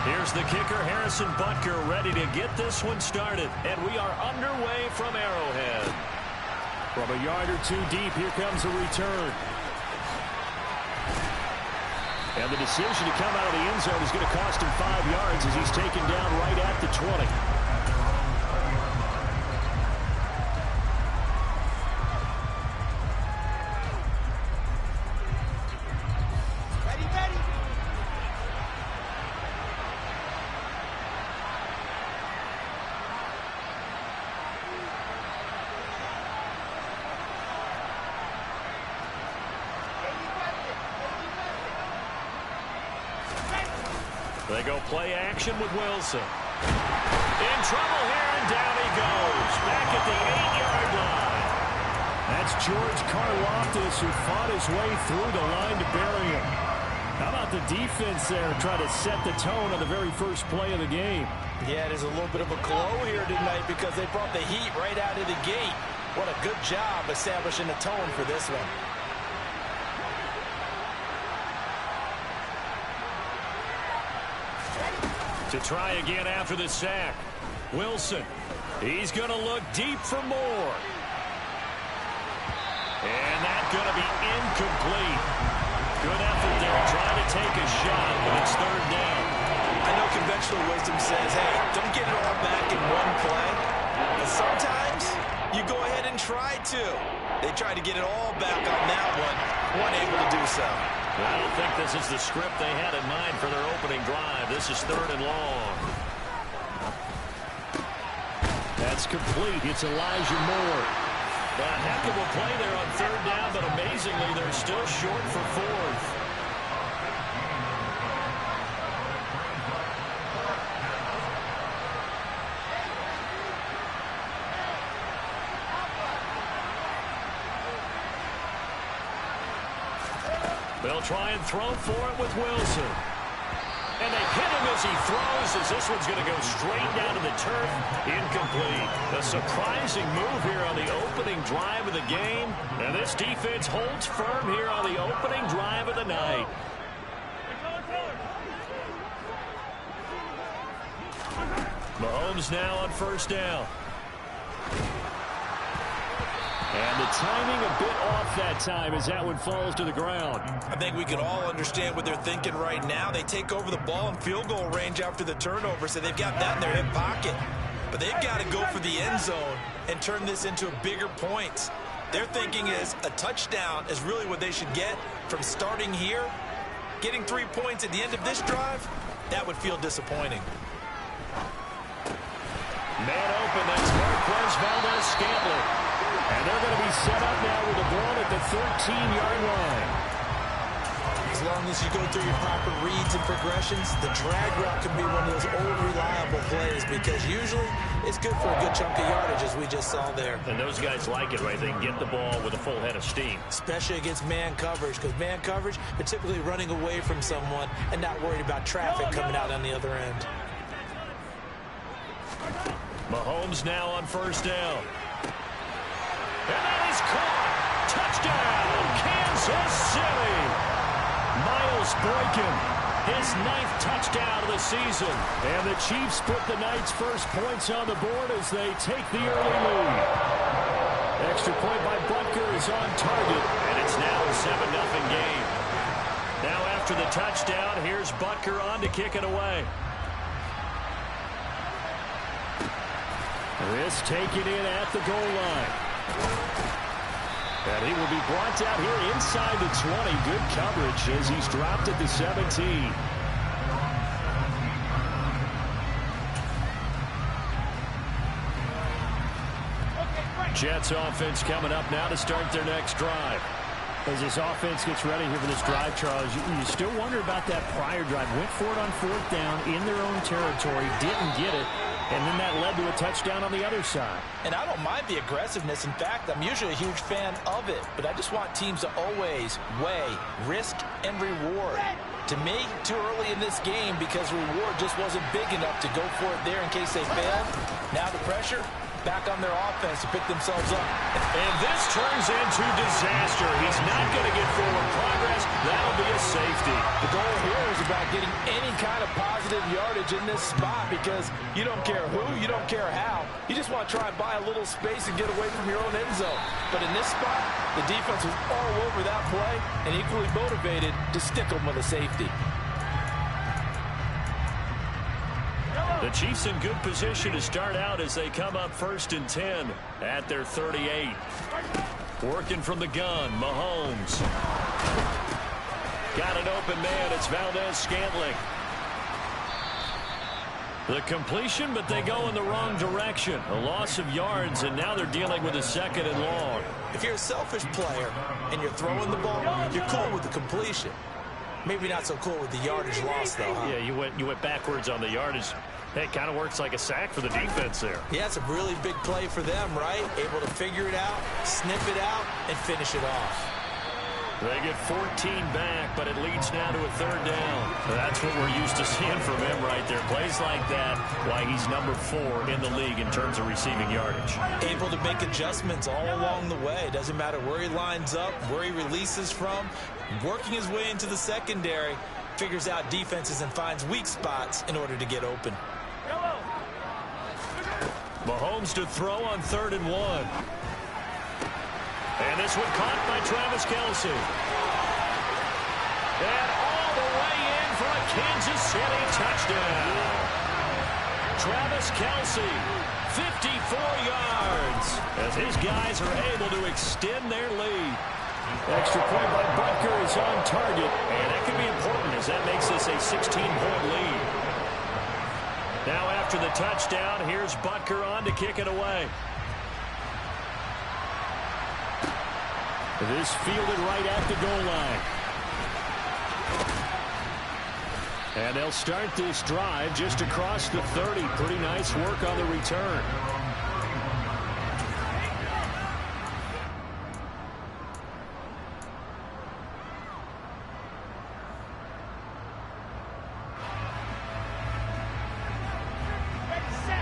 Here's the kicker, Harrison Butker, ready to get this one started. And we are underway from Arrowhead. From a yard or two deep, here comes a return. And the decision to come out of the end zone is going to cost him 5 yards as he's taken down right at the 20. They go play action with Wilson. In trouble here, and down he goes. Back at the 8-yard line. That's George Karlaftis, who fought his way through the line to bury him. How about the defense there trying to set the tone on the very first play of the game? Yeah, there's a little bit of a glow here tonight because they brought the heat right out of the gate. What a good job establishing the tone for this one. To try again after the sack. Wilson. He's going to look deep for more. And that's going to be incomplete. Good effort there trying to take a shot, but it's third down. I know conventional wisdom says, hey, don't get it all back in one play. But sometimes you go ahead and try to. They tried to get it all back on that one. Weren't able to do so. I don't think this is the script they had in mind for their opening drive. This is third and long. That's complete. It's Elijah Moore. A heck of a play there on third down, but amazingly, they're still short for fourth. They'll try and throw for it with Wilson. And they hit him as he throws, as this one's going to go straight down to the turf. Incomplete. A surprising move here on the opening drive of the game. And this defense holds firm here on the opening drive of the night. Mahomes now on first down. And the timing a bit off that time as that one falls to the ground. I think we can all understand what they're thinking right now. They take over the ball in field goal range after the turnover, so they've got that in their hip pocket. But they've got to go for the end zone and turn this into bigger points. Their thinking is a touchdown is really what they should get from starting here. Getting 3 points at the end of this drive, that would feel disappointing. Man open, that's Marquez Valdez-Scantling. And they're going to be set up now with the ball at the 13-yard line. As long as you go through your proper reads and progressions, the drag route can be one of those old reliable plays because usually it's good for a good chunk of yardage, as we just saw there. And those guys like it, right? They can get the ball with a full head of steam. Especially against man coverage, because man coverage, they're typically running away from someone and not worried about traffic coming out on the other end. Mahomes now on first down. And that is caught. Touchdown, Kansas City. Miles Boykin, his 9th touchdown of the season. And the Chiefs put the night's first points on the board as they take the early lead. Extra point by Butker is on target. And it's now a 7-0 game. Now after the touchdown, here's Butker on to kick it away. This taken in at the goal line. And he will be brought down here inside the 20. Good coverage as he's dropped at the 17. Jets offense coming up now to start their next drive. As this offense gets ready here for this drive, Charles, you still wonder about that prior drive. Went for it on fourth down in their own territory, didn't get it. And then that led to a touchdown on the other side. And I don't mind the aggressiveness. In fact, I'm usually a huge fan of it. But I just want teams to always weigh risk and reward. To me, too early in this game because reward just wasn't big enough to go for it there in case they failed. Now the pressure back on their offense to pick themselves up. And this turns into disaster. He's not going to get forward progress. That'll be a safety. The goal here is to about getting any kind of positive yardage in this spot because you don't care who, you don't care how. You just want to try and buy a little space and get away from your own end zone. But in this spot, the defense was all over that play and equally motivated to stick them with a safety. The Chiefs in good position to start out as they come up 1st and 10 at their 38. Working from the gun, Mahomes. Got an open man. It's Valdez-Scantling. The completion, but they go in the wrong direction. A loss of yards, and now they're dealing with a 2nd and long. If you're a selfish player and you're throwing the ball, you're cool with the completion. Maybe not so cool with the yardage loss, though, huh? Yeah, you went backwards on the yardage. It kind of works like a sack for the defense there. Yeah, it's a really big play for them, right? Able to figure it out, snip it out, and finish it off. They get 14 back, but it leads now to a 3rd down. That's what we're used to seeing from him right there. Plays like that, why he's number 4 in the league in terms of receiving yardage. Able to make adjustments all along the way. Doesn't matter where he lines up, where he releases from. Working his way into the secondary, figures out defenses and finds weak spots in order to get open. Mahomes to throw on 3rd and 1. And this one caught by Travis Kelce. And all the way in for a Kansas City touchdown. Travis Kelce, 54 yards, as his guys are able to extend their lead. Extra point by Butker is on target. And that can be important as that makes this a 16-point lead. Now after the touchdown, here's Butker on to kick it away. This fielded right at the goal line. And they'll start this drive just across the 30. Pretty nice work on the return.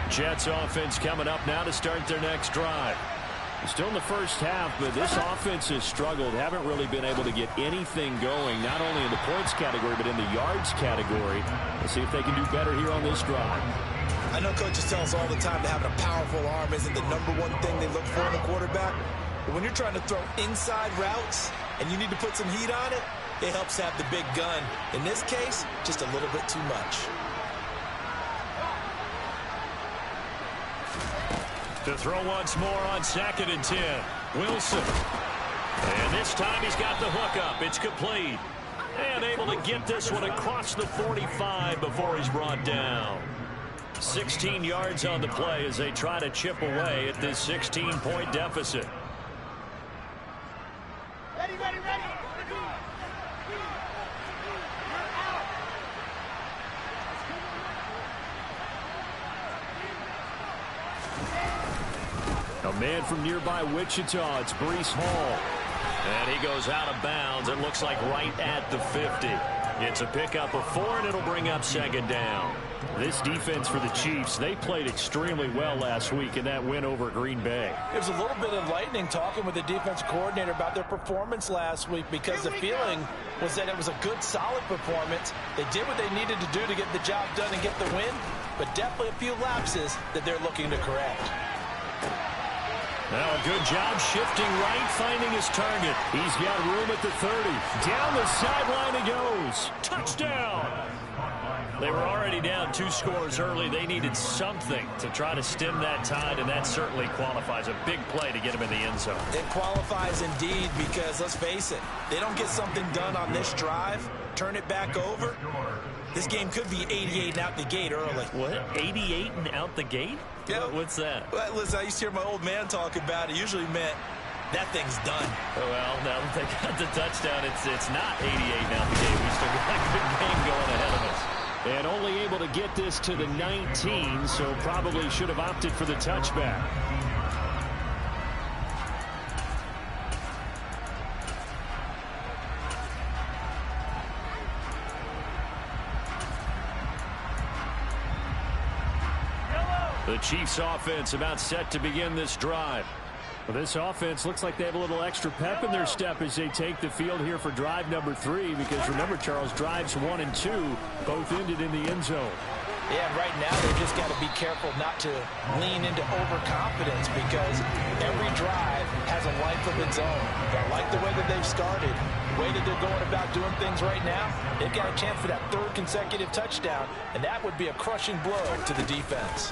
Jets offense coming up now to start their next drive. Still in the first half, but this offense has struggled. Haven't really been able to get anything going, not only in the points category, but in the yards category. Let's see if they can do better here on this drive. I know coaches tell us all the time that having a powerful arm isn't the #1 thing they look for in a quarterback. But when you're trying to throw inside routes and you need to put some heat on it, it helps have the big gun. In this case, just a little bit too much. To throw once more on 2nd and 10. Wilson. And this time he's got the hook up. It's complete. And able to get this one across the 45 before he's brought down. 16 yards on the play as they try to chip away at this 16-point deficit. Ready, ready, ready. A man from nearby Wichita, it's Breece Hall. And he goes out of bounds. It looks like right at the 50. It's a pickup of 4, and it'll bring up 2nd down. This defense for the Chiefs, they played extremely well last week in that win over Green Bay. It was a little bit enlightening talking with the defense coordinator about their performance last week because the feeling was that it was a good, solid performance. They did what they needed to do to get the job done and get the win, but definitely a few lapses that they're looking to correct. Now a good job shifting right, finding his target. He's got room at the 30. Down the sideline he goes. Touchdown! They were already down 2 scores early. They needed something to try to stem that tide, and that certainly qualifies. A big play to get him in the end zone. It qualifies indeed because, let's face it, they don't get something done on this drive, turn it back over, this game could be 88 and out the gate early. What? 88 and out the gate? Yeah. What's that? Well, listen, I used to hear my old man talk about it. Usually meant that thing's done. Well, now that they got the touchdown, it's not 88 and out the gate. We still got a good game going ahead of us. And only able to get this to the 19, so probably should have opted for the touchback. The Chiefs offense about set to begin this drive. Well, this offense looks like they have a little extra pep in their step as they take the field here for drive number 3, because remember, Charles, drives 1 and 2 both ended in the end zone. Yeah, right now they've just got to be careful not to lean into overconfidence, because every drive has a life of its own. I like the way that they've started, the way that they're going about doing things right now. They've got a chance for that 3rd consecutive touchdown, and that would be a crushing blow to the defense.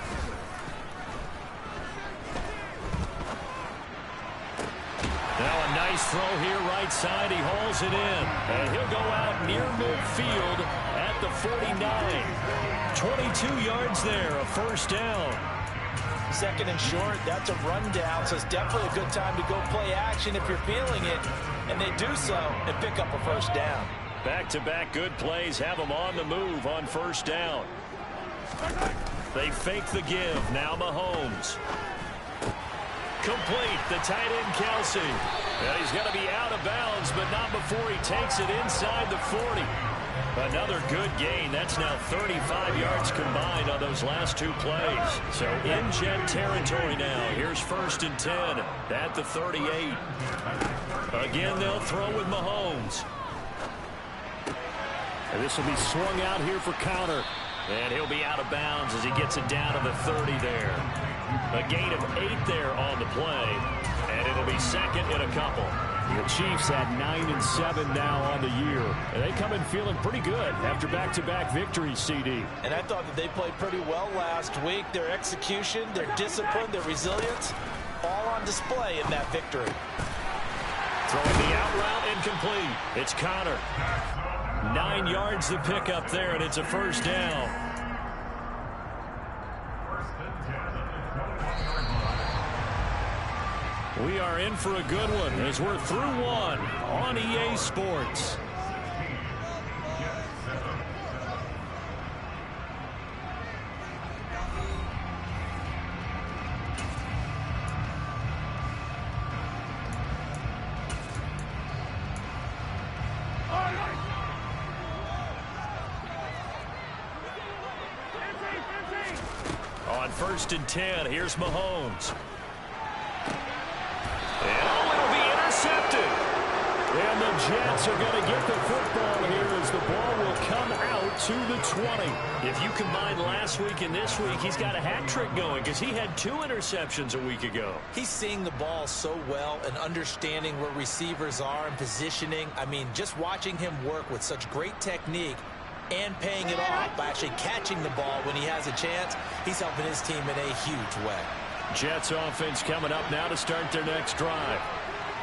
Now a nice throw here right side. He hauls it in. And he'll go out near midfield at the 49. 22 yards there, a first down. 2nd and short, that's a rundown, so it's definitely a good time to go play action if you're feeling it. And they do so and pick up a first down. Back-to-back good plays have them on the move on first down. They fake the give. Now Mahomes. Complete, the tight end Kelsey. And he's going to be out of bounds, but not before he takes it inside the 40. Another good gain. That's now 35 yards combined on those last 2 plays. So in Jet territory now. Here's 1st and 10 at the 38. Again, they'll throw with Mahomes. And this will be swung out here for counter. And he'll be out of bounds as he gets it down to the 30 there. A gain of 8 there on the play. And it'll be 2nd and a couple. The Chiefs had 9 and 7 now on the year. And they come in feeling pretty good after back-to-back victories, CD. And I thought that they played pretty well last week. Their execution, their discipline, their resilience, all on display in that victory. Throwing the out route incomplete. It's Connor. 9 yards to pick up there, and it's a first down. We are in for a good one as we're through 1 on EA Sports. On 1st and 10, here's Mahomes. And the Jets are going to get the football here as the ball will come out to the 20. If you combine last week and this week, he's got a hat trick going because he had 2 interceptions a week ago. He's seeing the ball so well and understanding where receivers are and positioning. I mean, just watching him work with such great technique and paying it off by actually catching the ball when he has a chance, he's helping his team in a huge way. Jets offense coming up now to start their next drive.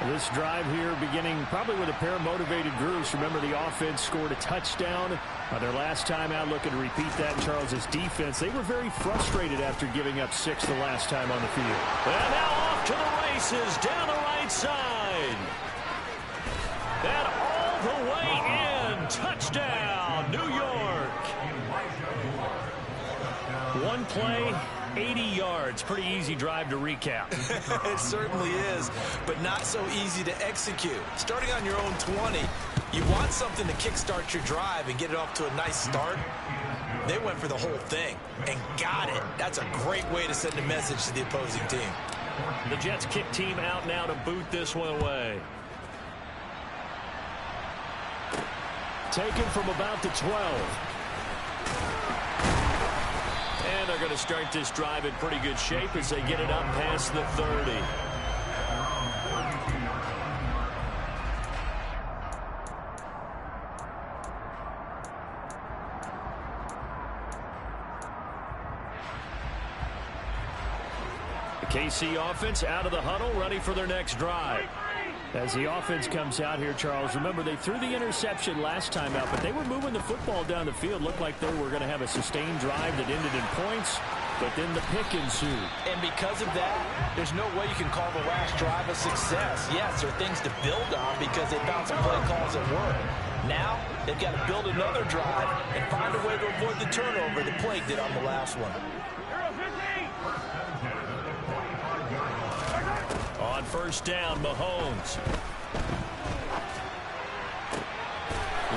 This drive here beginning probably with a pair of motivated groups. Remember, the offense scored a touchdown on their last time out. Looking to repeat that in Charles's defense. They were very frustrated after giving up 6 the last time on the field. And now off to the races down the right side. And all the way in. Touchdown, New York. 1 play, 80 yards. Pretty easy drive to recap. It certainly is, but not so easy to execute. Starting on your own 20, you want something to kickstart your drive and get it off to a nice start. They went for the whole thing and got it. That's a great way to send a message to the opposing team. The Jets kick team out now to boot this one away. Taken from about the 12. And they're going to start this drive in pretty good shape as they get it up past the 30. The KC offense out of the huddle, ready for their next drive. As the offense comes out here, Charles, remember they threw the interception last time out, but they were moving the football down the field. Looked like they were going to have a sustained drive that ended in points, but then the pick ensued. And because of that, there's no way you can call the last drive a success. Yes, there are things to build on because they found some play calls that work. Now, they've got to build another drive and find a way to avoid the turnover that plagued it on the last one. On first down, Mahomes.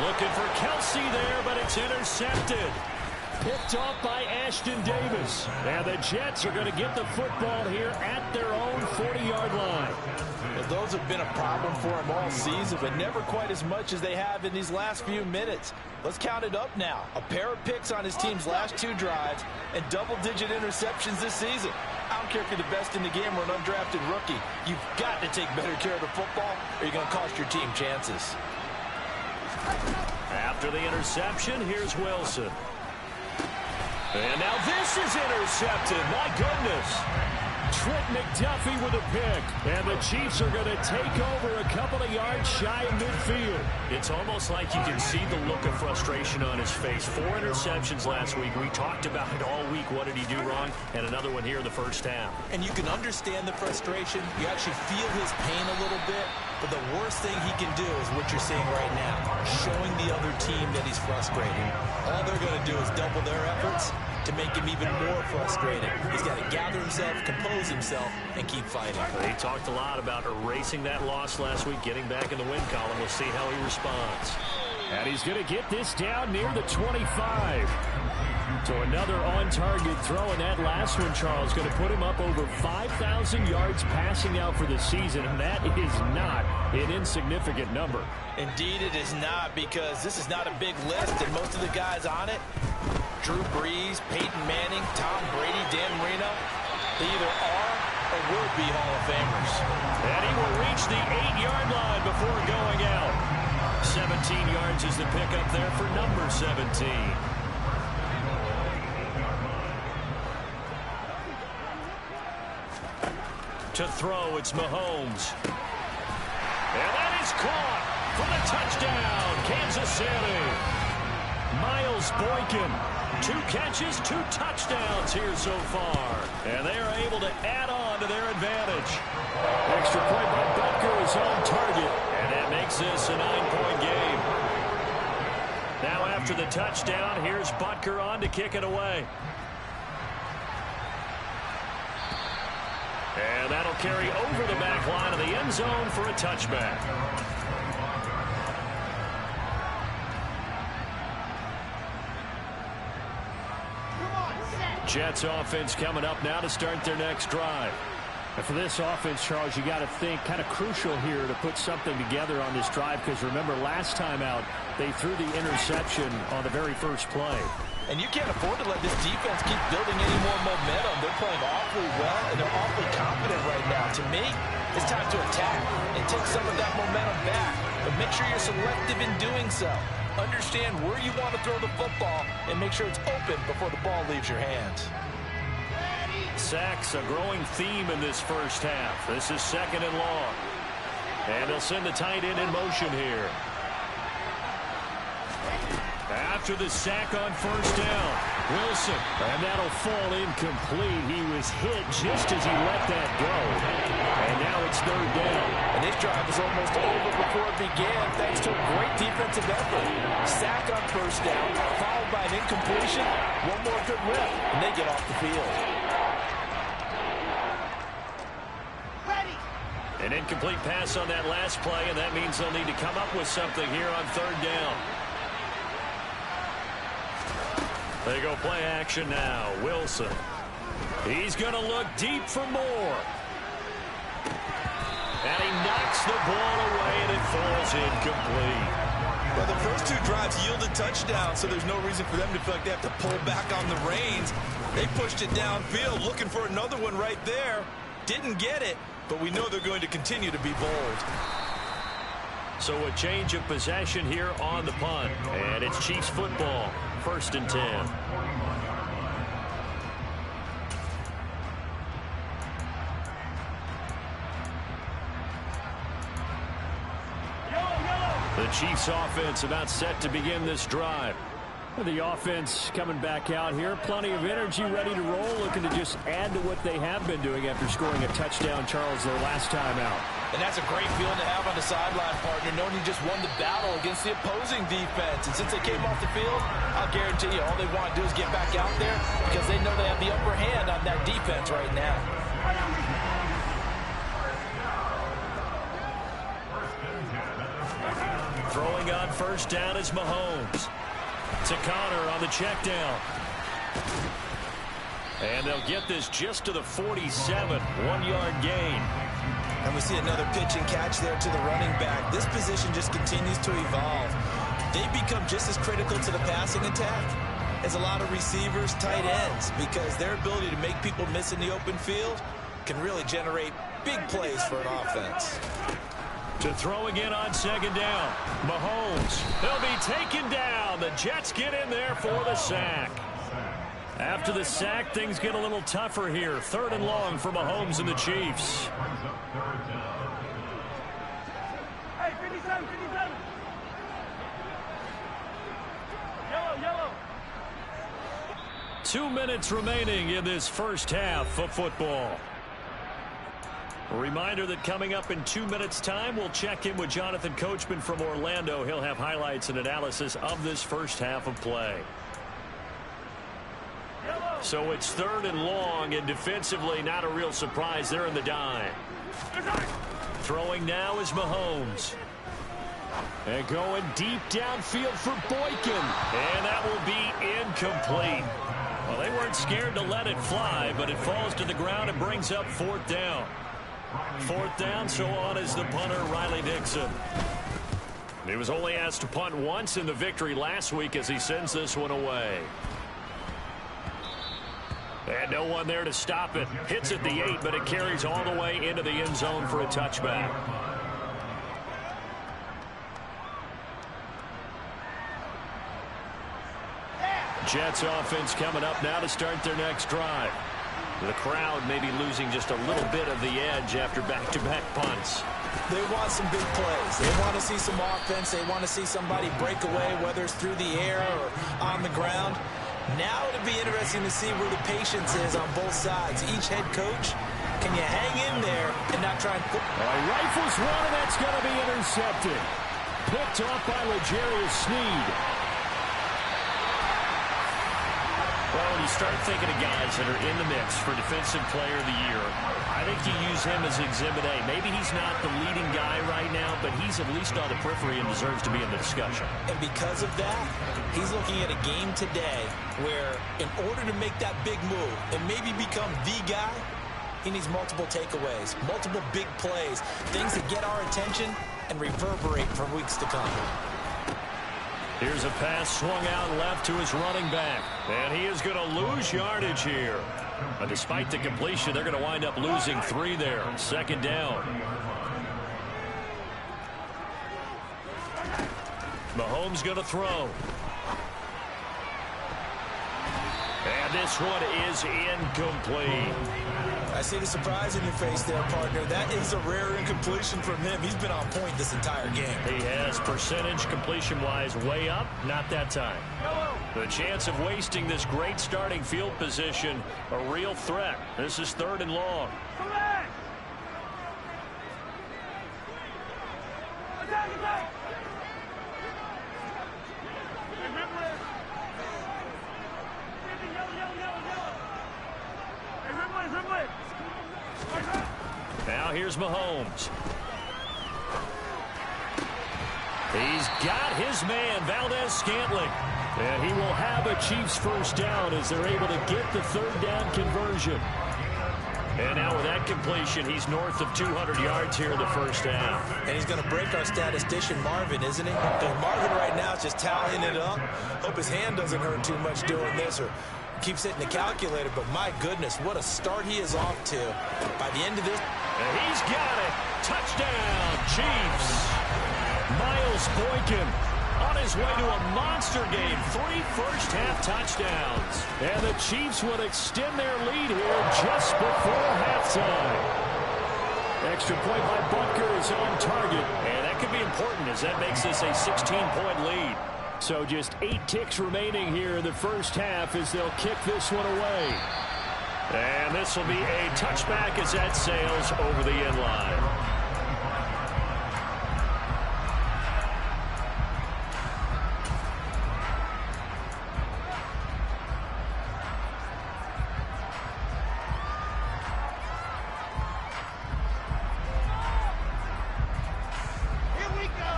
Looking for Kelsey there, but it's intercepted. picked off by Ashton Davis. And the Jets are going to get the football here at their own 40-yard line. Well, those have been a problem for him all season, but never quite as much as they have in these last few minutes. Let's count it up now. A pair of picks on his team's last 2 drives and double-digit interceptions this season. I don't care if you're the best in the game or an undrafted rookie. You've got to take better care of the football or you're going to cost your team chances. After the interception, here's Wilson. And now this is intercepted. My goodness. Trent McDuffie with a pick. And the Chiefs are going to take over a couple of yards shy of midfield. It's almost like you can see the look of frustration on his face. 4 interceptions last week. We talked about it all week. What did he do wrong? And another one here in the first half. And you can understand the frustration. You actually feel his pain a little bit. But the worst thing he can do is what you're seeing right now, showing the other team that he's frustrated. All they're going to do is double their efforts to make him even more frustrated. He's got to gather himself, compose himself, and keep fighting. He talked a lot about erasing that loss last week, getting back in the win column. We'll see how he responds. And he's going to get this down near the 25. So another on-target throw, and that last one, Charles, going to put him up over 5,000 yards passing out for the season, and that is not an insignificant number. Indeed it is not, because this is not a big list, and most of the guys on it, Drew Brees, Peyton Manning, Tom Brady, Dan Marino, they either are or will be Hall of Famers. And he will reach the 8-yard line before going out. 17 yards is the pickup there for number 17. To throw, it's Mahomes. And that is caught for the touchdown, Kansas City. Miles Boykin, 2 catches, 2 touchdowns here so far. And they are able to add on to their advantage. Extra point by Butker is on target. And that makes this a 9-point game. Now after the touchdown, here's Butker on to kick it away. And that'll carry over the back line of the end zone for a touchback. Jets offense coming up now to start their next drive. And for this offense, Charles, you got to think kind of crucial here to put something together on this drive, because remember last time out they threw the interception on the very first play. And you can't afford to let this defense keep building any more momentum. They're playing awfully well, and they're awfully confident right now. To me, it's time to attack and take some of that momentum back. But make sure you're selective in doing so. Understand where you want to throw the football and make sure it's open before the ball leaves your hands. Sacks, a growing theme in this first half. This is 2nd and long. And they'll send the tight end in motion here. After the sack on first down, Wilson. And that'll fall incomplete. He was hit just as he let that go. And now it's 3rd down. And this drive was almost over before it began thanks to a great defensive effort. Sack on first down, followed by an incompletion. One more good rip, and they get off the field. An incomplete pass on that last play, and that means they'll need to come up with something here on 3rd down. They go play action now. Wilson. He's going to look deep for more. And he knocks the ball away, and it falls incomplete. Well, the first 2 drives yielded touchdowns, so there's no reason for them to feel like they have to pull back on the reins. They pushed it downfield, looking for another one right there. Didn't get it, but we know they're going to continue to be bold. So a change of possession here on the punt. And it's Chiefs football. 1st and 10. The Chiefs offense about set to begin this drive. The offense coming back out here. Plenty of energy, ready to roll, looking to just add to what they have been doing after scoring a touchdown, Charles, their last time out. And that's a great feeling to have on the sideline, partner, knowing you just won the battle against the opposing defense. And since they came off the field, I'll guarantee you all they want to do is get back out there because they know they have the upper hand on that defense right now. Throwing on first down is Mahomes. To Connor on the check down. And they'll get this just to the 47, 1-yard gain. And we see another pitch and catch there to the running back. This position just continues to evolve. They become just as critical to the passing attack as a lot of receivers, tight ends, because their ability to make people miss in the open field can really generate big plays for an offense. To throw again on second down. Mahomes. He'll be taken down. The Jets get in there for the sack. After the sack, things get a little tougher here. 3rd and long for Mahomes and the Chiefs. Hey, 57, 57. Yellow. 2 minutes remaining in this first half of football. A reminder that coming up in 2 minutes' time, we'll check in with Jonathan Coachman from Orlando. He'll have highlights and analysis of this first half of play. So it's 3rd and long, and defensively not a real surprise. They're in the dime. Throwing now is Mahomes. And going deep downfield for Boykin. And that will be incomplete. Well, they weren't scared to let it fly, but it falls to the ground and brings up 4th down. 4th down, so on is the punter, Riley Dixon. He was only asked to punt once in the victory last week as he sends this one away. And no one there to stop it. Hits at the 8, but it carries all the way into the end zone for a touchback. Jets offense coming up now to start their next drive. The crowd may be losing just a little bit of the edge after back-to-back punts. They want some big plays. They want to see some offense. They want to see somebody break away, whether it's through the air or on the ground. Now it'll be interesting to see where the patience is on both sides. Each head coach, can you hang in there and not try and put... Rifles one, and that's going to be intercepted. Picked off by L'Jarius Sneed. Well, when you start thinking of guys that are in the mix for Defensive Player of the Year, I think you use him as Exhibit A. Maybe he's not the leading guy right now, but he's at least on the periphery and deserves to be in the discussion. And because of that, he's looking at a game today where in order to make that big move and maybe become the guy, he needs multiple takeaways, multiple big plays, things that get our attention and reverberate for weeks to come. Here's a pass swung out left to his running back. And he is going to lose yardage here. But despite the completion, they're going to wind up losing 3 there. 2nd down. Mahomes going to throw. And this one is incomplete. I see the surprise in your face there, partner. That is a rare incompletion from him. He's been on point this entire game. He has percentage completion-wise way up, not that time. The chance of wasting this great starting field position, a real threat. This is 3rd and long. Now here's Mahomes. He's got his man, Valdez-Scantling. And he will have a Chiefs first down as they're able to get the 3rd down conversion. And now with that completion, he's north of 200 yards here in the first half. And he's going to break our statistician, Marvin, isn't he? Because Marvin right now is just tallying it up. Hope his hand doesn't hurt too much doing this or keeps hitting the calculator. But my goodness, what a start he is off to. By the end of this... And he's got it. Touchdown, Chiefs. Miles Boykin on his way to a monster game. 3 first-half touchdowns. And the Chiefs would extend their lead here just before halftime. Extra point by Butker is on target. And that could be important as that makes this a 16-point lead. So just 8 ticks remaining here in the first half as they'll kick this one away. And this will be a touchback as that sails over the end line.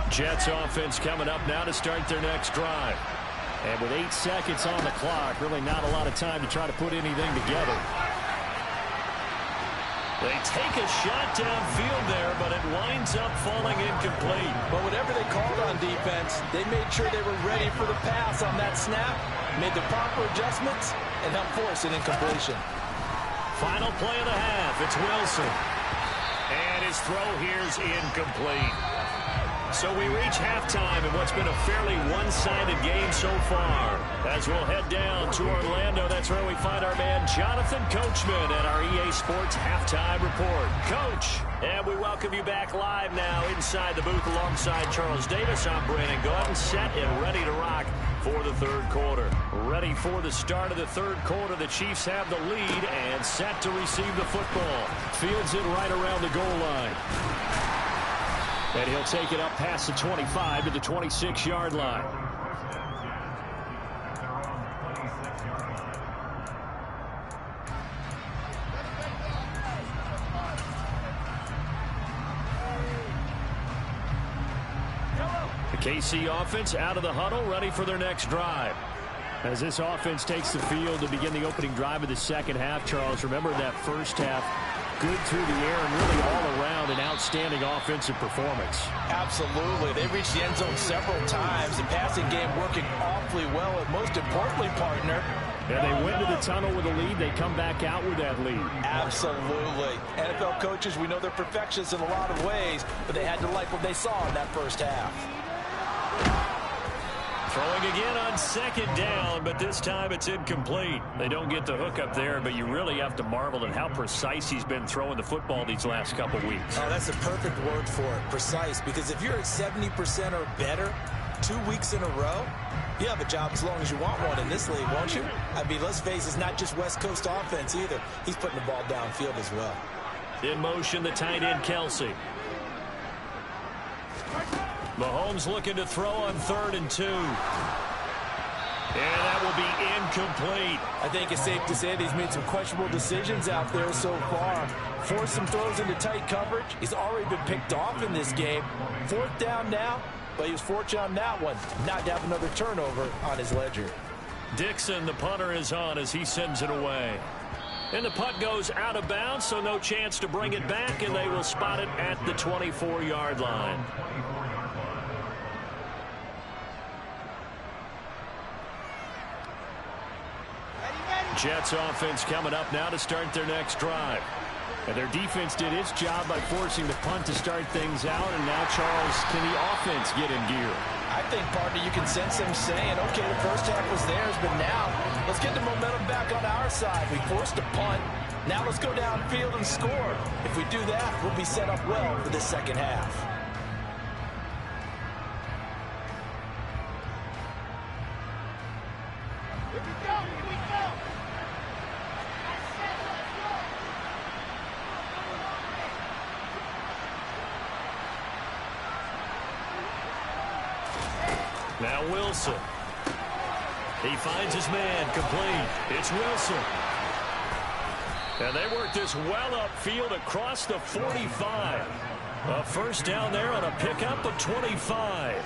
Jets offense coming up now to start their next drive. And with 8 seconds on the clock, really not a lot of time to try to put anything together. They take a shot downfield there, but it winds up falling incomplete. But whatever they called on defense, they made sure they were ready for the pass on that snap, made the proper adjustments, and helped force an incompletion. Final play of the half. It's Wilson. And his throw here's incomplete. So we reach halftime in what's been a fairly one-sided game so far. As we'll head down to Orlando, that's where we find our man Jonathan Coachman at our EA Sports Halftime Report. Coach, and we welcome you back live now inside the booth alongside Charles Davis. I'm Brandon Gaudin, set and ready to rock for the third quarter. Ready for the start of the third quarter. The Chiefs have the lead and set to receive the football. Fields it right around the goal line. And he'll take it up past the 25 to the 26-yard line. The KC offense out of the huddle, ready for their next drive. As this offense takes the field to begin the opening drive of the second half, Charles, remember that first half, good through the air and really all around an outstanding offensive performance. Absolutely. They reached the end zone several times. The passing game working awfully well, and most importantly, partner, and they went to the tunnel with a lead. They come back out with that lead. Absolutely. NFL coaches, we know they're perfectionists in a lot of ways, but they had to like what they saw in that first half. Throwing again on second down, but this time it's incomplete. They don't get the hook up there, but you really have to marvel at how precise he's been throwing the football these last couple weeks. Oh, that's the perfect word for it, precise, because if you're at 70% or better 2 weeks in a row, you have a job as long as you want one in this league, won't you? I mean, let's face it, it's not just West Coast offense either. He's putting the ball downfield as well. In motion, the tight end, Kelsey. Mahomes looking to throw on 3rd and 2. And that will be incomplete. I think it's safe to say that he's made some questionable decisions out there so far. Forced some throws into tight coverage. He's already been picked off in this game. 4th down now, but he was fortunate on that one not to have another turnover on his ledger. Dixon, the punter, is on as he sends it away. And the punt goes out of bounds, so no chance to bring it back, and they will spot it at the 24-yard line. Jets offense coming up now to start their next drive. And their defense did its job by forcing the punt to start things out. And now, Charles, can the offense get in gear? I think, partner, you can sense them saying, okay, the first half was theirs, but now let's get the momentum back on our side. We forced a punt. Now let's go downfield and score. If we do that, we'll be set up well for the second half. Here we go, here we go. Now Wilson. He finds his man, complete. It's Wilson. And they work this well upfield across the 45. A first down there on a pickup of 25.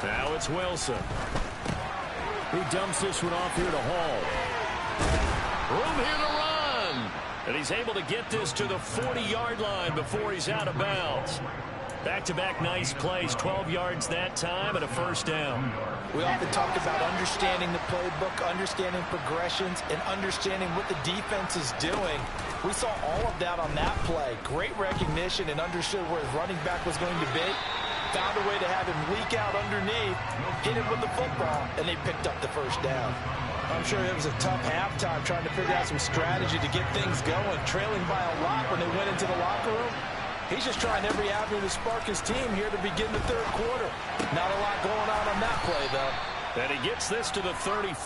Now it's Wilson. He dumps this one off here to Hall. Room here to run. And he's able to get this to the 40-yard line before he's out of bounds. Back-to-back nice plays, 12 yards that time and a first down. We often talk about understanding the playbook, understanding progressions, and understanding what the defense is doing. We saw all of that on that play. Great recognition and understood where his running back was going to be. Found a way to have him leak out underneath, hit him with the football, and they picked up the first down. I'm sure it was a tough halftime trying to figure out some strategy to get things going, trailing by a lot when they went into the locker room. He's just trying every avenue to spark his team here to begin the third quarter. Not a lot going on that play, though. And he gets this to the 35.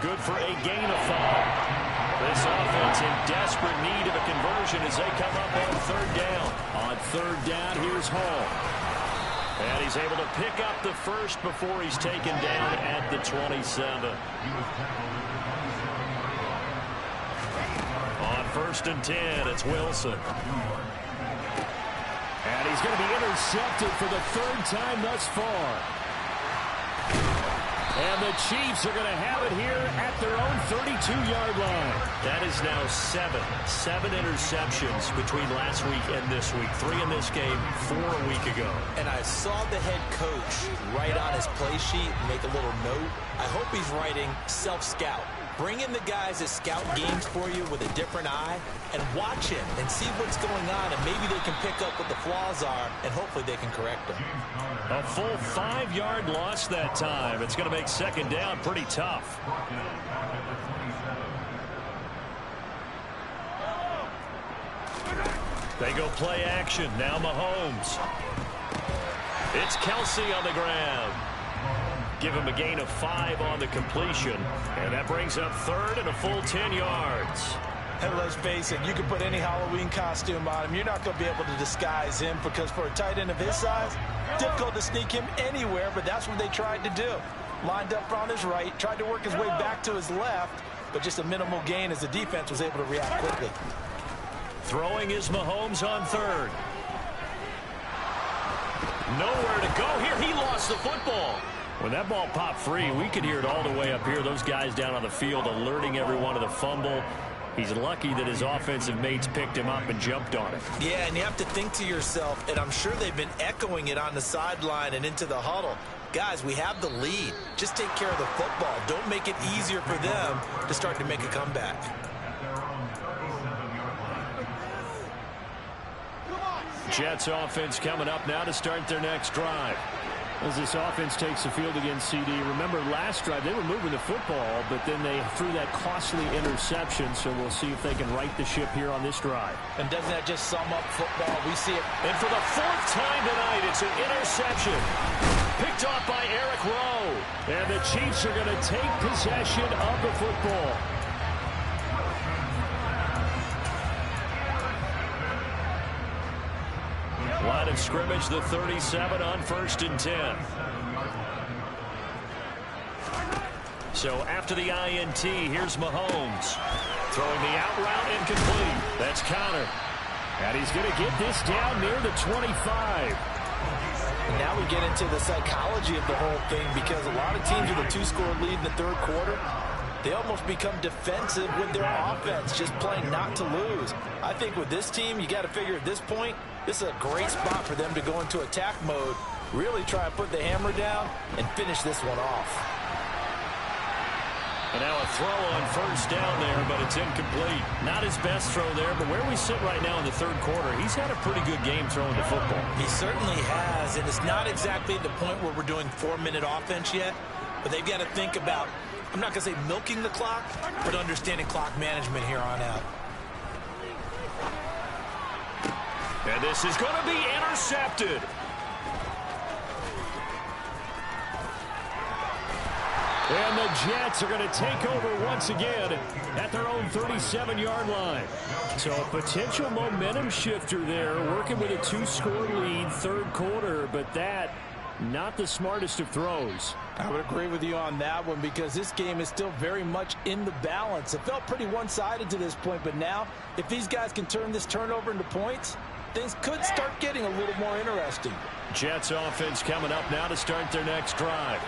Good for a gain of 5. This offense in desperate need of a conversion as they come up on third down. On third down, here's Hall. And he's able to pick up the first before he's taken down at the 27. On 1st and 10, it's Wilson. And he's going to be intercepted for the 3rd time thus far. And the Chiefs are going to have it here at their own 32-yard line. That is now 7 interceptions between last week and this week. 3 in this game, 4 a week ago. And I saw the head coach write on his play sheet, make a little note. I hope he's writing self-scout. Bring in the guys that scout games for you with a different eye and watch him and see what's going on, and maybe they can pick up what the flaws are, and hopefully they can correct them. A full 5-yard loss that time. It's going to make 2nd down pretty tough. They go play action. Now Mahomes. It's Kelsey on the ground. Give him a gain of 5 on the completion. And that brings up 3rd and a full 10 yards. And let's face it, you can put any Halloween costume on him. You're not going to be able to disguise him, because for a tight end of his size, difficult to sneak him anywhere, but that's what they tried to do. Lined up on his right, tried to work his way back to his left, but just a minimal gain as the defense was able to react quickly. Throwing is Mahomes on 3rd. Nowhere to go here. He lost the football. When that ball popped free, we could hear it all the way up here. Those guys down on the field alerting everyone of the fumble. He's lucky that his offensive mates picked him up and jumped on it. Yeah, and you have to think to yourself, and I'm sure they've been echoing it on the sideline and into the huddle. Guys, we have the lead. Just take care of the football. Don't make it easier for them to start to make a comeback. Jets offense coming up now to start their next drive. As this offense takes the field against CD, remember last drive they were moving the football, but then they threw that costly interception, so we'll see if they can right the ship here on this drive. And doesn't that just sum up football? We see it. And for the 4th time tonight, it's an interception. Picked off by Eric Rowe. And the Chiefs are going to take possession of the football. Line of scrimmage, the 37 on 1st and 10. So after the INT, here's Mahomes. Throwing the out route incomplete. That's Connor. And he's going to get this down near the 25. And now we get into the psychology of the whole thing, because a lot of teams with a 2-score lead in the 3rd quarter, they almost become defensive with their offense, just playing not to lose. I think with this team, you got to figure at this point, this is a great spot for them to go into attack mode, really try and put the hammer down and finish this one off. And now a throw on 1st down there, but it's incomplete. Not his best throw there, but where we sit right now in the 3rd quarter, he's had a pretty good game throwing the football. He certainly has, and it's not exactly the point where we're doing 4-minute offense yet, but they've got to think about, I'm not going to say milking the clock, but understanding clock management here on out. And this is going to be intercepted. And the Jets are going to take over once again at their own 37-yard line. So a potential momentum shifter there, working with a 2-score lead, 3rd quarter, but that not the smartest of throws. I would agree with you on that one, because this game is still very much in the balance. It felt pretty one-sided to this point, but now if these guys can turn this turnover into points, things could start getting a little more interesting. Jets offense coming up now to start their next drive.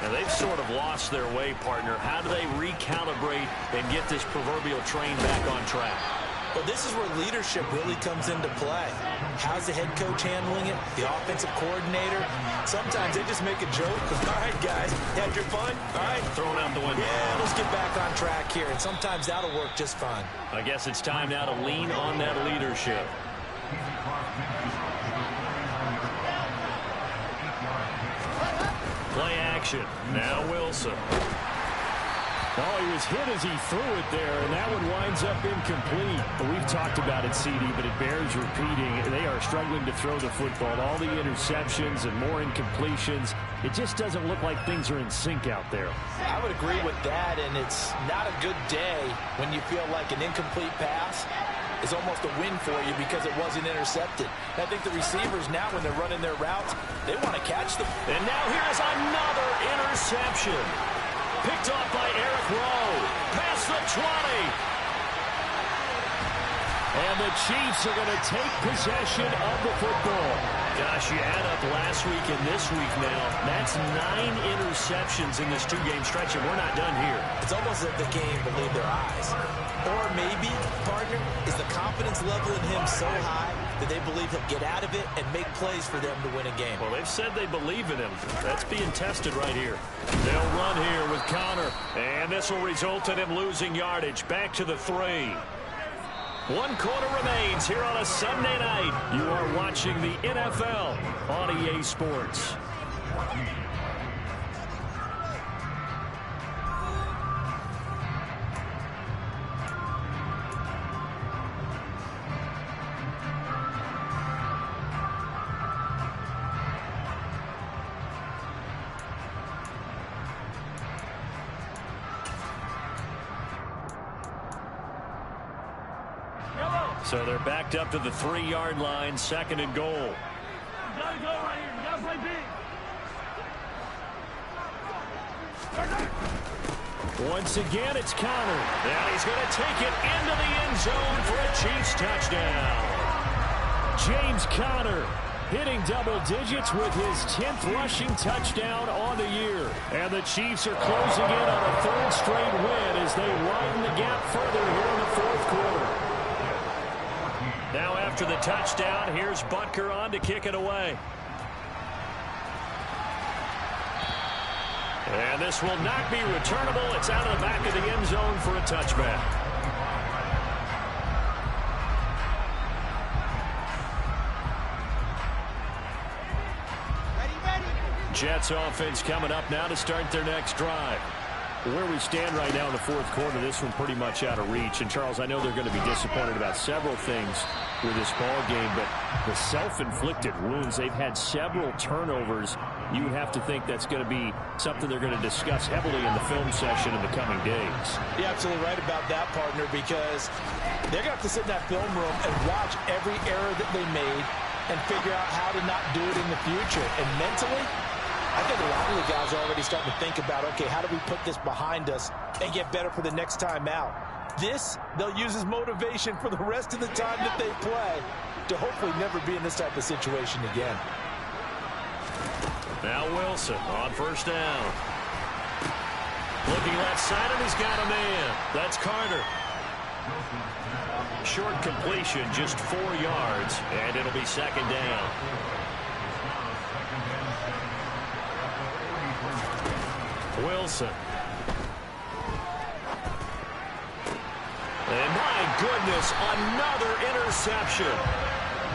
Now they've sort of lost their way, partner. How do they recalibrate and get this proverbial train back on track? Well, this is where leadership really comes into play. How's the head coach handling it? The offensive coordinator? Sometimes they just make a joke. All right, guys, had your fun? All right. Thrown out the window. Yeah, let's get back on track here. And sometimes that'll work just fine. I guess it's time now to lean on that leadership. Play action. Now Wilson. Oh, he was hit as he threw it there, and that one winds up incomplete. We've talked about it, CD, but it bears repeating. They are struggling to throw the football. All the interceptions and more incompletions. It just doesn't look like things are in sync out there. I would agree with that, and it's not a good day when you feel like an incomplete pass is almost a win for you because it wasn't intercepted. I think the receivers now, when they're running their routes, they want to catch them. And now here's another interception. Picked off by Eric Rowe. Past the 20. And the Chiefs are going to take possession of the football. Gosh, you add up last week and this week now. That's 9 interceptions in this two-game stretch, and we're not done here. It's almost as if the game believed their eyes. Or maybe, partner, is the confidence level in him so high that they believe he'll get out of it and make plays for them to win a game. Well, they've said they believe in him. That's being tested right here. They'll run here with Connor, and this will result in him losing yardage. Back to the 3. 1 quarter remains here on a Sunday night. You are watching the NFL on EA Sports. So they're backed up to the 3-yard line, 2nd and goal. You gotta go right here. You gotta play big. Once again, it's Connor. And he's going to take it into the end zone for a Chiefs touchdown. James Conner hitting double digits with his 10th rushing touchdown on the year. And the Chiefs are closing in on a 3rd straight win as they widen the gap further here in the 4th quarter. Now after the touchdown, here's Butker on to kick it away. And this will not be returnable. It's out of the back of the end zone for a touchback. Jets offense coming up now to start their next drive. Where we stand right now in the 4th quarter, this one pretty much out of reach. And, Charles, I know they're going to be disappointed about several things with this ball game, but the self-inflicted wounds, they've had several turnovers. You would have to think that's going to be something they're going to discuss heavily in the film session in the coming days. You're absolutely right about that, partner, because they're going to have to sit in that film room and watch every error that they made and figure out how to not do it in the future. And mentally, I think a lot of the guys are already starting to think about, okay, how do we put this behind us and get better for the next time out? This, they'll use as motivation for the rest of the time that they play to hopefully never be in this type of situation again. Now Wilson on 1st down. Looking left side, and he's got a man. That's Carter. Short completion, just 4 yards, and it'll be 2nd down. Wilson. And my goodness, another interception.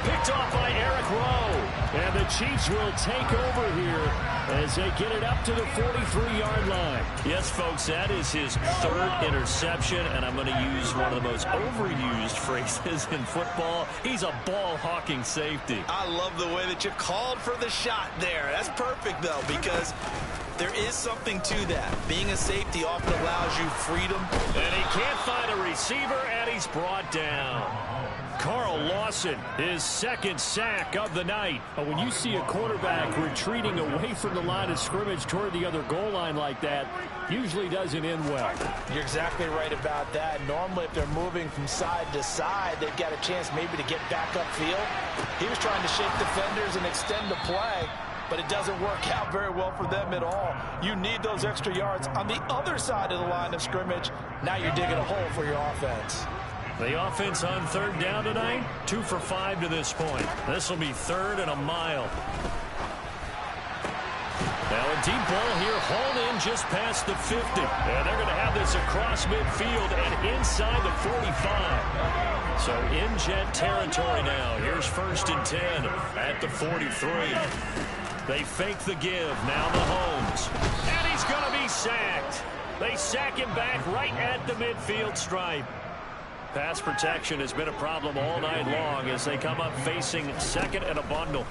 Picked off by Eric Rowe. And the Chiefs will take over here as they get it up to the 43-yard line. Yes, folks, that is his 3rd interception, and I'm going to use one of the most overused phrases in football. He's a ball-hawking safety. I love the way that you called for the shot there. That's perfect, though, because there is something to that. Being a safety often allows you freedom. And he can't find a receiver, and he's brought down. Carl Lawson, his 2nd sack of the night. When you see a quarterback retreating away from the line of scrimmage toward the other goal line like that, usually doesn't end well. You're exactly right about that. Normally, if they're moving from side to side, they've got a chance maybe to get back upfield. He was trying to shake defenders and extend the play, but it doesn't work out very well for them at all. You need those extra yards on the other side of the line of scrimmage. Now you're digging a hole for your offense. The offense on 3rd down tonight, 2 for 5 to this point. This will be 3rd and a mile. Now a deep ball here, hauled in just past the 50. And they're going to have this across midfield and inside the 45. So in Jet territory now. Here's 1st and 10 at the 43. They fake the give. Now Mahomes. And he's going to be sacked. They sack him back right at the midfield stripe. Pass protection has been a problem all night long as they come up facing 2nd and a bundle.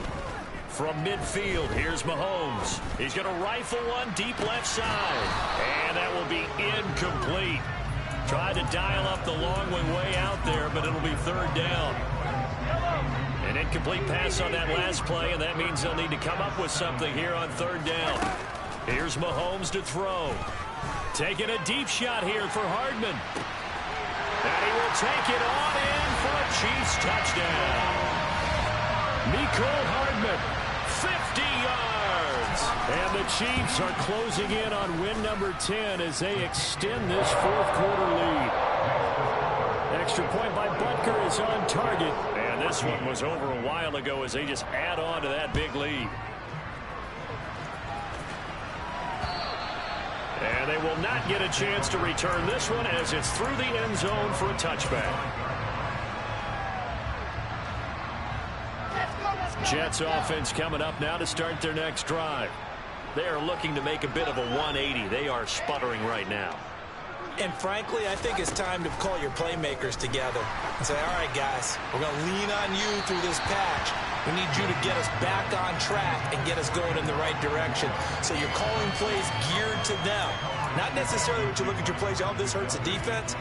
From midfield, here's Mahomes. He's going to rifle one deep left side. And that will be incomplete. Tried to dial up the long way out there, but it'll be 3rd down. An incomplete pass on that last play, and that means they'll need to come up with something here on 3rd down. Here's Mahomes to throw. Taking a deep shot here for Hardman. And he will take it on in for a Chiefs touchdown. Mecole Hardman, 50 yards. And the Chiefs are closing in on win number 10 as they extend this fourth quarter lead. Extra point by Butker is on target. And this one was over a while ago as they just add on to that big lead. And they will not get a chance to return this one as it's through the end zone for a touchback. Jets offense coming up now to start their next drive. They are looking to make a bit of a 180. They are sputtering right now. And frankly, I think it's time to call your playmakers together and say, all right, guys, we're going to lean on you through this patch. We need you to get us back on track and get us going in the right direction. So you're calling plays geared to them. Not necessarily what you look at your plays, oh, this hurts the defense.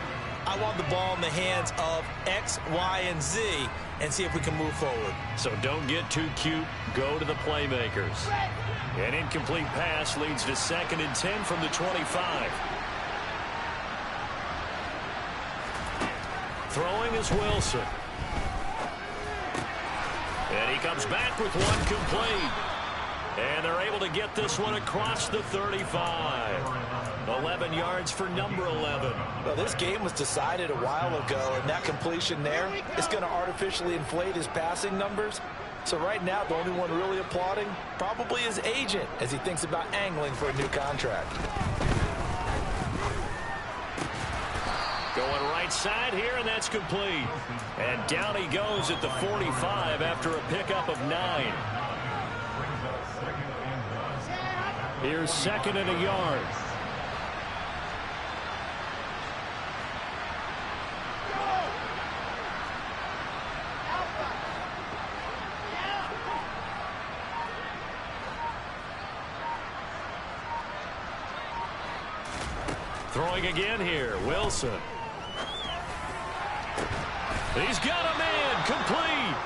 I want the ball in the hands of X, Y, and Z and see if we can move forward. So don't get too cute. Go to the playmakers. An incomplete pass leads to 2nd and 10 from the 25. Throwing is Wilson. And he comes back with one complete. And they're able to get this one across the 35. 11 yards for number 11. Well, this game was decided a while ago, and that completion there is going to artificially inflate his passing numbers. So right now, the only one really applauding probably his agent as he thinks about angling for a new contract. Going right side here, and that's complete. And down he goes at the 45 after a pickup of 9. Here's 2nd and a yard. Throwing again here, Wilson. He's got a man, complete.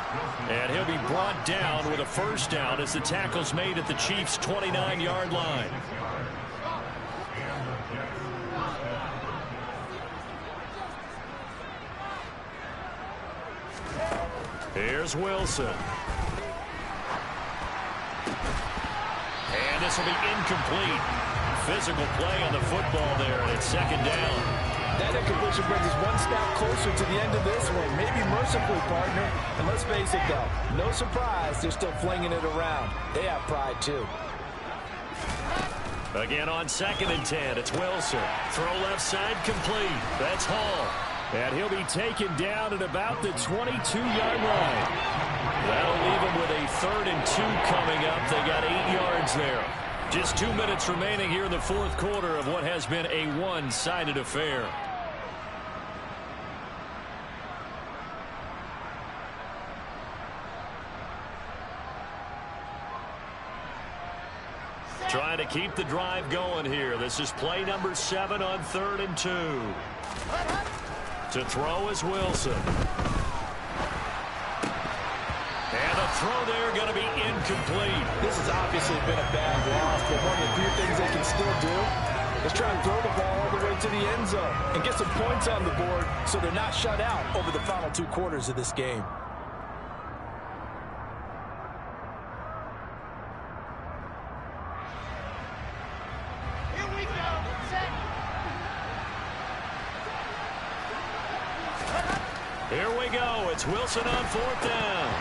And he'll be brought down with a first down as the tackle's made at the Chiefs' 29-yard line. Here's Wilson. And this will be incomplete. Physical play on the football there, and it's 2nd down. That incompletion brings us one step closer to the end of this one. Maybe mercifully, partner. And let's face it, though, no surprise they're still flinging it around. They have pride, too. Again on 2nd and 10, it's Wilson. Throw left side complete. That's Hall. And he'll be taken down at about the 22-yard line. That'll leave him with a 3rd and 2 coming up. They got 8 yards there. Just 2 minutes remaining here in the fourth quarter of what has been a one-sided affair. Trying to keep the drive going here. This is play number 7 on 3rd and 2. To throw is Wilson. And the throw there going to be incomplete. This has obviously been a bad loss, but one of the few things they can still do is try and throw the ball all the way to the end zone and get some points on the board so they're not shut out over the final 2 quarters of this game. Here we go. Set. Here we go. It's Wilson on 4th down.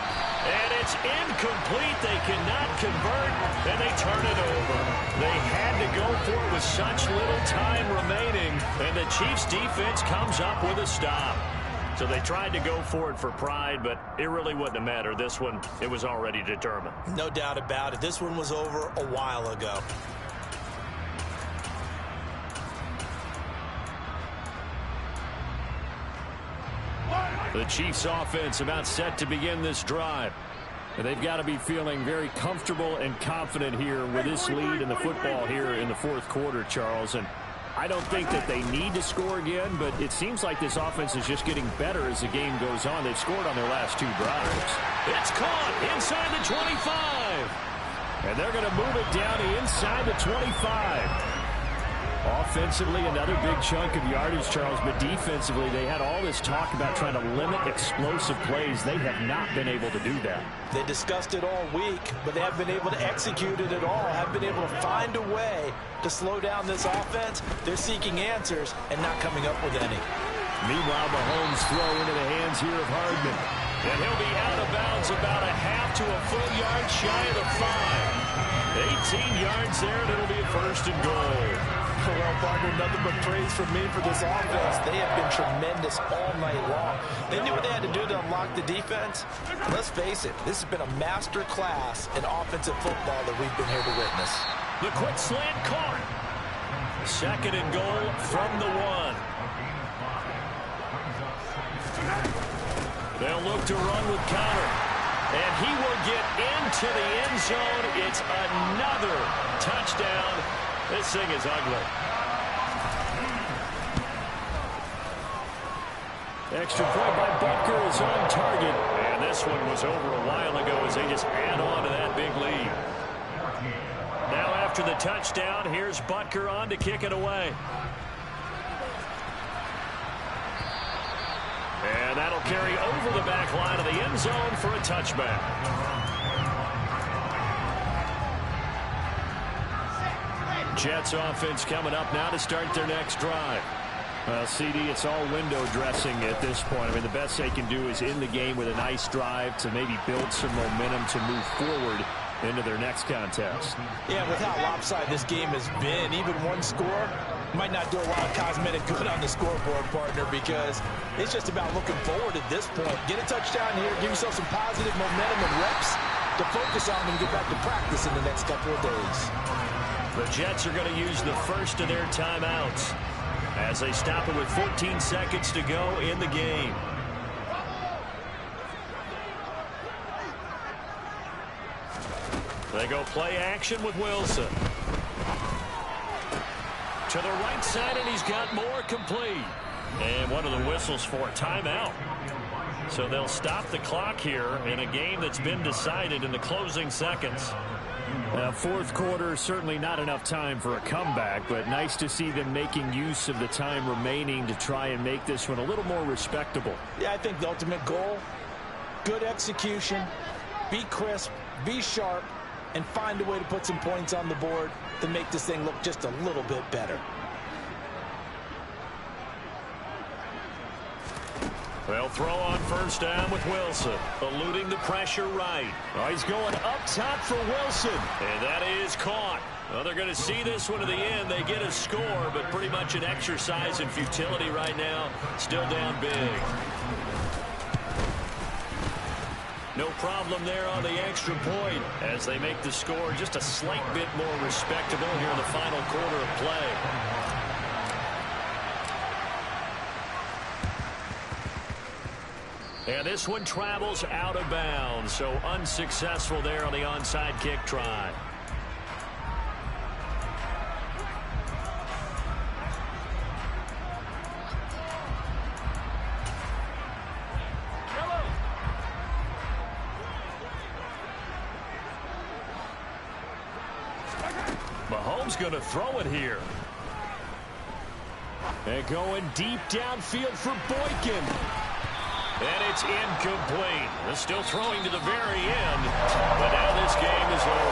And it's incomplete. They cannot convert, and they turn it over. They had to go for it with such little time remaining, and the Chiefs' defense comes up with a stop. So they tried to go for it for pride, but it really wouldn't have mattered. This one, it was already determined. No doubt about it. This one was over a while ago. The Chiefs offense about set to begin this drive. And they've got to be feeling very comfortable and confident here with this lead in the football here in the fourth quarter, Charles. And I don't think that they need to score again, but it seems like this offense is just getting better as the game goes on. They've scored on their last 2 drives. It's caught inside the 25. And they're going to move it down to inside the 25. Offensively, another big chunk of yardage, Charles, but defensively, they had all this talk about trying to limit explosive plays. They have not been able to do that. They discussed it all week, but they haven't been able to execute it at all, haven't been able to find a way to slow down this offense. They're seeking answers and not coming up with any. Meanwhile, Mahomes throw into the hands here of Hardman. And he'll be out of bounds about a half to a full yard shy of the 5. 18 yards there, and it'll be a 1st and goal. Well, partner, nothing but praise from me for this offense. They have been tremendous all night long. They knew what they had to do to unlock the defense. Let's face it, this has been a master class in offensive football that we've been here to witness. The quick slant caught. 2nd and goal from the 1. They'll look to run with counter. And he will get into the end zone. It's another touchdown. This thing is ugly. Extra point by Butker is on target. And this one was over a while ago as they just add on to that big lead. Now after the touchdown, here's Butker on to kick it away. And that'll carry over the back line of the end zone for a touchback. Jets offense coming up now to start their next drive. Well, CD, it's all window dressing at this point. I mean, the best they can do is end the game with a nice drive to maybe build some momentum to move forward into their next contest. Yeah, with how lopsided this game has been, even one score might not do a lot of cosmetic good on the scoreboard, partner, because it's just about looking forward at this point. Get a touchdown here, give yourself some positive momentum and reps to focus on and get back to practice in the next couple of days. The Jets are going to use the first of their timeouts as they stop it with 14 seconds to go in the game. They go play action with Wilson. To the right side, and he's got more complete. And one of the whistles for a timeout. So they'll stop the clock here in a game that's been decided in the closing seconds. Fourth quarter, certainly not enough time for a comeback, but nice to see them making use of the time remaining to try and make this one a little more respectable. Yeah, I think the ultimate goal, good execution, be crisp, be sharp, and find a way to put some points on the board to make this thing look just a little bit better. They'll throw on first down with Wilson, eluding the pressure right. Oh, he's going up top for Wilson, and that is caught. Well, they're going to see this one to the end. They get a score, but pretty much an exercise in futility right now. Still down big. No problem there on the extra point as they make the score just a slight bit more respectable here in the final quarter of play. And this one travels out of bounds, so unsuccessful there on the onside kick try. Mahomes going to throw it here. And going deep downfield for Boykin. And it's incomplete. They're still throwing to the very end. But now this game is over.